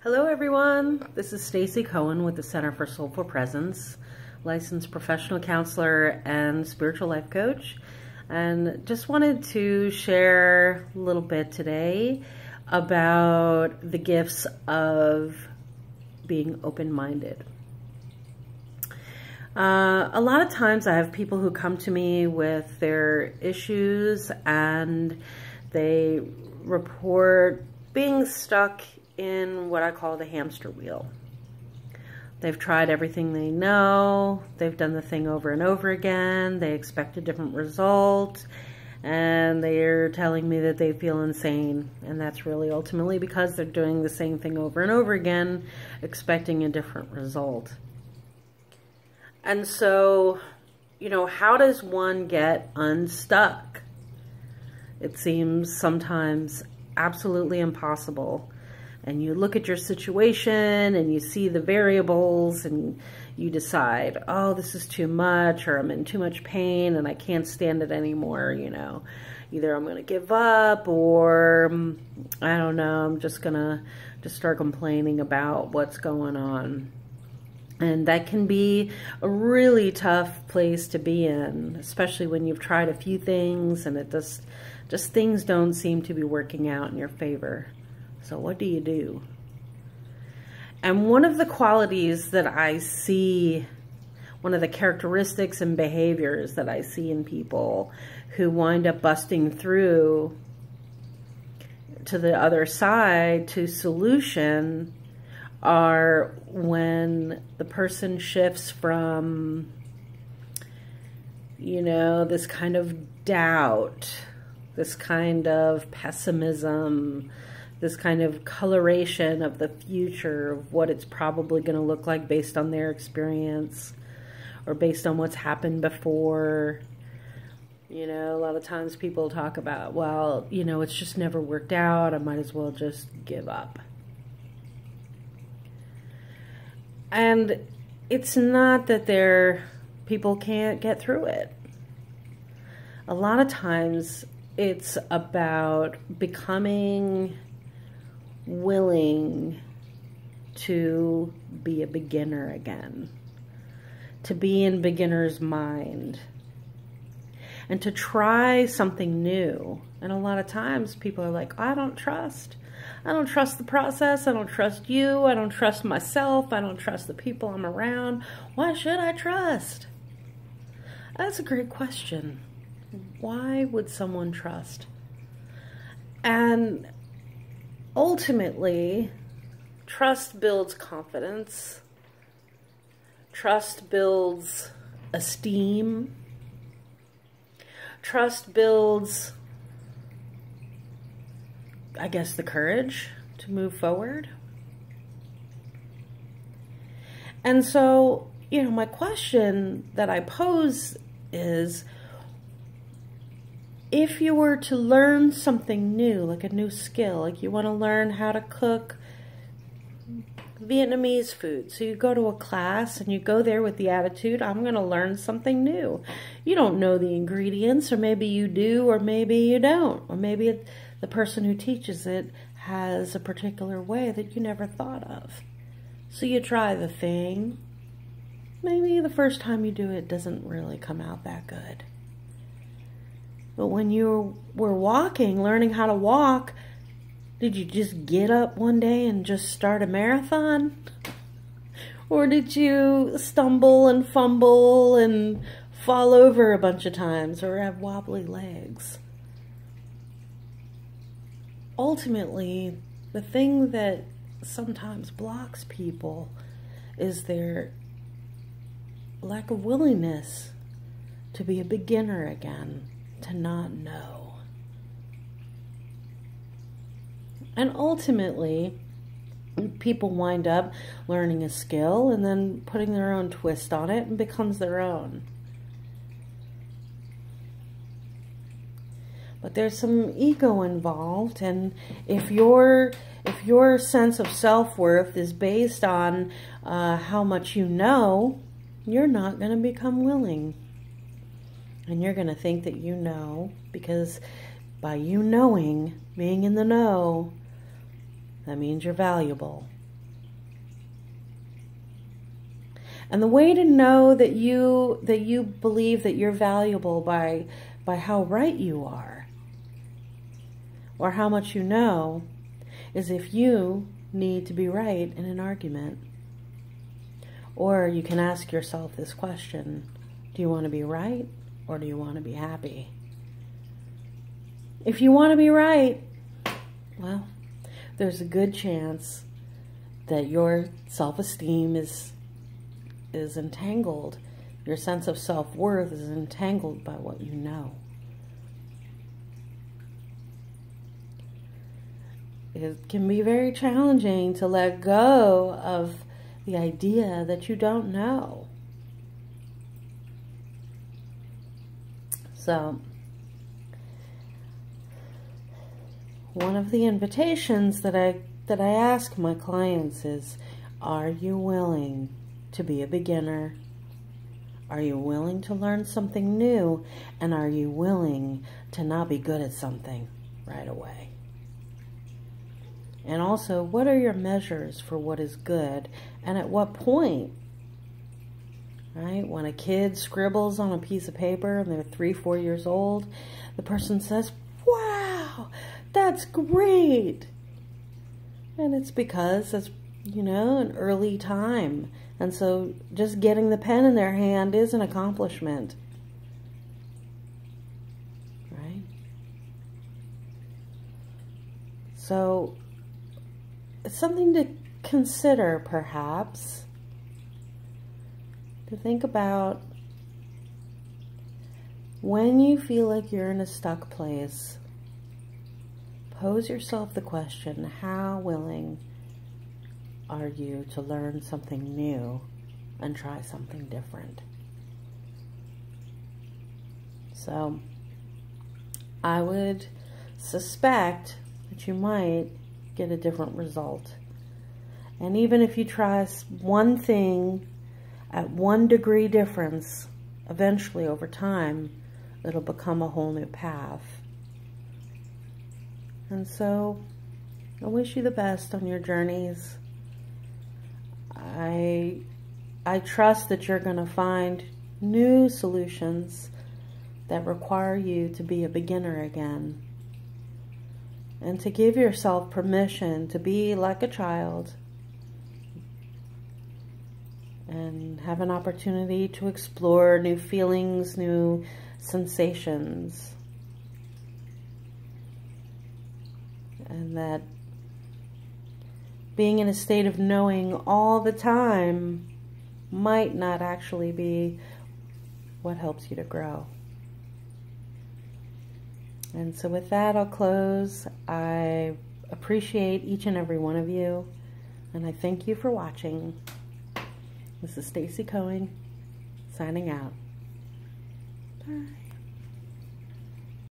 Hello everyone, this is Stacy Cohen with the Center for Soulful Presence, licensed professional counselor and spiritual life coach, and just wanted to share a little bit today about the gifts of being open-minded. A lot of times I have people who come to me with their issues and they report being stuck in what I call the hamster wheel. They've tried everything they know, they've done the thing over and over again, they expect a different result, and they're telling me that they feel insane. And that's really ultimately because they're doing the same thing over and over again, expecting a different result. And so, how does one get unstuck? It seems sometimes absolutely impossible. And you look at your situation and you see the variables and you decide, oh, this is too much, or I'm in too much pain and I can't stand it anymore, Either I'm going to give up, or I don't know, I'm just going to start complaining about what's going on. And that can be a really tough place to be in, especially when you've tried a few things and it just things don't seem to be working out in your favor. So what do you do? And one of the qualities that I see, one of the characteristics and behaviors that I see in people who wind up busting through to the other side, to solution, are when the person shifts from, this kind of doubt, this kind of pessimism, this kind of coloration of the future, of what it's probably going to look like based on their experience or based on what's happened before. A lot of times people talk about, well, it's just never worked out, I might as well just give up. And it's not that people can't get through it. A lot of times it's about becoming willing to be a beginner again, to be in beginner's mind, and to try something new. And a lot of times people are like, I don't trust the process, I don't trust you, I don't trust myself, I don't trust the people I'm around. Why should I trust? That's a great question. Why would someone trust? And ultimately, trust builds confidence. Trust builds esteem. Trust builds, I guess, the courage to move forward. And so, my question that I pose is, if you were to learn something new, like a new skill, like you want to learn how to cook Vietnamese food. So you go to a class and you go there with the attitude, I'm going to learn something new. You don't know the ingredients, or maybe you do, or maybe you don't. Or maybe the person who teaches it has a particular way that you never thought of. So you try the thing. Maybe the first time you do it doesn't really come out that good. But when you were walking, learning how to walk, did you just get up one day and just start a marathon? Or did you stumble and fumble and fall over a bunch of times, or have wobbly legs? Ultimately, the thing that sometimes blocks people is their lack of willingness to be a beginner again, to not know. And ultimately, people wind up learning a skill and then putting their own twist on it and becomes their own. But there's some ego involved, and if your sense of self-worth is based on how much you know, you're not going to become willing. And you're going to think that you know, because by you knowing, being in the know, that means you're valuable. And the way to know that you believe that you're valuable by how right you are or how much you know is if you need to be right in an argument. Or you can ask yourself this question: do you want to be right or do you want to be happy? If you want to be right, well, there's a good chance that your self-esteem is entangled. Your sense of self-worth is entangled by what you know. It can be very challenging to let go of the idea that you don't know. So, one of the invitations that I ask my clients is, are you willing to be a beginner? Are you willing to learn something new? And are you willing to not be good at something right away? And also, what are your measures for what is good? And at what point? Right? When a kid scribbles on a piece of paper and they're 3-4 years old, the person says, wow, that's great. And it's because it's, an early time. And so just getting the pen in their hand is an accomplishment. Right? So it's something to consider, perhaps, to think about when you feel like you're in a stuck place. Pose yourself the question, how willing are you to learn something new and try something different? So I would suspect that you might get a different result. And even if you try one thing at 1 degree difference, eventually over time, it'll become a whole new path. And so I wish you the best on your journeys. I trust that you're going to find new solutions that require you to be a beginner again, and to give yourself permission to be like a child and have an opportunity to explore new feelings, new sensations. And that being in a state of knowing all the time might not actually be what helps you to grow. And so with that, I'll close. I appreciate each and every one of you, and I thank you for watching. This is Stacy Cohen, signing out. Bye.